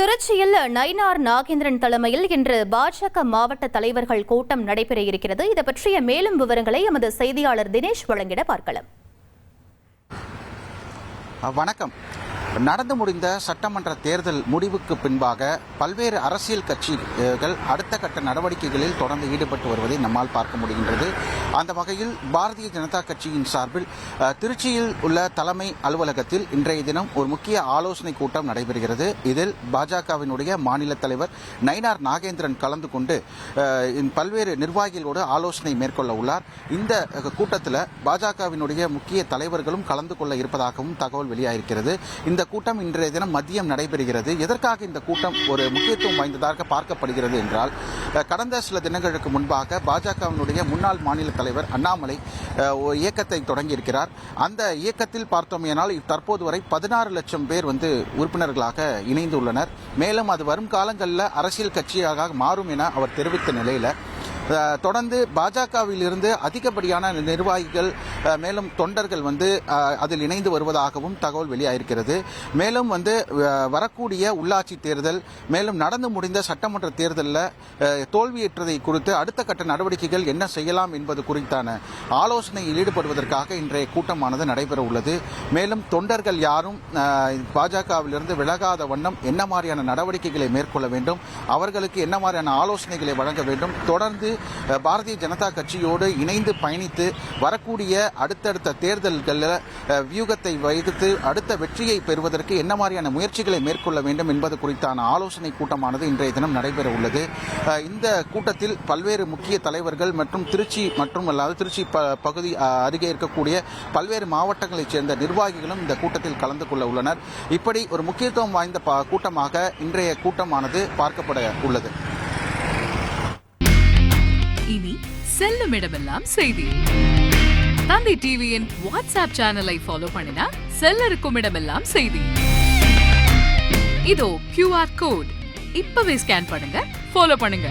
திருச்சியில் நயினார் நாகேந்திரன் தலைமையில் இன்று பாஜக மாவட்ட தலைவர்கள் கூட்டம் நடைபெற இருக்கிறது. இது பற்றிய மேலும் விவரங்களை எமது செய்தியாளர் தினேஷ் வழங்கிட பார்க்கலாம். வணக்கம். நடந்து முடிந்த சட்டமன்ற தேர்தல் முடிவுக்கு பின்பாக பல்வேறு அரசியல் கட்சிகள் அடுத்த கட்ட நடவடிக்கைகளில் தொடர்ந்து ஈடுபட்டு வருவதை நம்மால் பார்க்க முடிகின்றது. அந்த வகையில் பாரதிய ஜனதா கட்சியின் சார்பில் திருச்சியில் உள்ள தலைமை அலுவலகத்தில் இன்றைய தினம் ஒரு முக்கிய ஆலோசனை கூட்டம் நடைபெறுகிறது. இதில் பாஜகவினுடைய மாநில தலைவர் நயினார் நாகேந்திரன் கலந்து கொண்டு பல்வேறு நிர்வாகிகளோடு ஆலோசனை மேற்கொள்ள உள்ளார். இந்த கூட்டத்தில் பாஜகவினுடைய முக்கிய தலைவர்களும் கலந்து கொள்ள இருப்பதாகவும் தகவல் வெளியாகிறது. இந்த கூட்டம் இன்றைய தினம் மதியம் நடைபெறுகிறது. எதற்காக இந்த கூட்டம் ஒரு முக்கியத்துவம் வாய்ந்ததாக பார்க்கப்படுகிறது என்றால், கடந்த சில தினங்களுக்கு முன்பாக பாஜகவினுடைய முன்னாள் மாநில தலைவர் அண்ணாமலை இயக்கத்தை தொடங்கியிருக்கிறார். அந்த இயக்கத்தில் பார்த்தோமேனால் தற்போது வரை 16 லட்சம் பேர் உறுப்பினர்களாக இணைந்துள்ளனர். மேலும் அது வரும் காலங்களில் அரசியல் கட்சியாக மாறும் என அவர் தெரிவித்த நிலையில் தொடர்ந்து பாஜகவில் இருந்து அதிகப்படியான நிர்வாகிகள் மேலும் தொண்டர்கள் அதில் இணைந்து வருவதாகவும் தகவல் வெளியாயிருக்கிறது. மேலும் வரக்கூடிய உள்ளாட்சி தேர்தல் மேலும் நடந்து முடிந்த சட்டமன்ற தேர்தலில் தோல்வியுற்றதை குறித்து அடுத்த கட்ட நடவடிக்கைகள் என்ன செய்யலாம் என்பது குறித்தான ஆலோசனையில் ஈடுபடுவதற்காக இன்றைய கூட்டமானது நடைபெற உள்ளது. மேலும் தொண்டர்கள் யாரும் பாஜகவிலிருந்து விலகாத வண்ணம் என்ன மாதிரியான நடவடிக்கைகளை மேற்கொள்ள வேண்டும், அவர்களுக்கு என்ன மாதிரியான ஆலோசனைகளை வழங்க வேண்டும், தொடர்ந்து பாரதிய ஜனதா கட்சியோடு இணைந்து பயணித்து வரக்கூடிய அடுத்தடுத்த தேர்தல்களில் வியூகத்தை வைத்து அடுத்த வெற்றியை பெறுவதற்கு என்ன மாதிரியான முயற்சிகளை மேற்கொள்ள வேண்டும் என்பது குறித்தான ஆலோசனை கூட்டமானது இன்றைய தினம் நடைபெற உள்ளது. இந்த கூட்டத்தில் பல்வேறு முக்கிய தலைவர்கள் மற்றும் திருச்சி திருச்சி பகுதி அருகே இருக்கக்கூடிய பல்வேறு மாவட்டங்களைச் சேர்ந்த நிர்வாகிகளும் இந்த கூட்டத்தில் கலந்து கொள்ள உள்ளனர். இப்படி ஒரு முக்கியத்துவம் வாய்ந்த கூட்டமாக இன்றைய கூட்டமானது பார்க்கப்பட உள்ளது. இனி செல்லும் இடமெல்லாம் செய்தி. தந்தை டிவியின் வாட்ஸ்அப் சேனலை ஃபாலோ பண்ணினா செல்ல இருக்கும் இடமெல்லாம் செய்தி. இதோ QR கோட் இப்பவே ஸ்கேன் பண்ணுங்க, ஃபாலோ பண்ணுங்க.